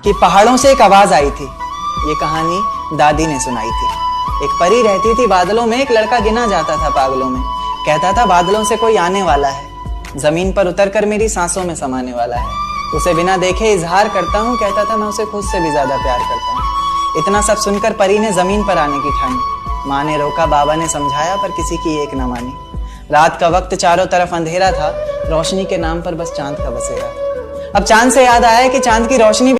कि पहाड़ों से एक आवाज आई थी। ये कहानी दादी ने सुनाई थी। एक परी रहती थी बादलों में, एक लड़का गिना जाता था पागलों में। कहता था बादलों से कोई आने वाला है, जमीन पर उतरकर मेरी सांसों में समाने वाला है। उसे बिना देखे इजहार करता हूँ, कहता था मैं उसे खुद से भी ज्यादा प्यार करता हूँ। इतना सब सुनकर परी ने जमीन पर आने की ठानी। माँ ने रोका, बाबा ने समझाया, पर किसी की एक न मानी। रात का वक्त चारों तरफ अंधेरा था, रोशनी के नाम पर बस चांद का बसेरा था। अब चांद से याद आया कि चांद की रोशनी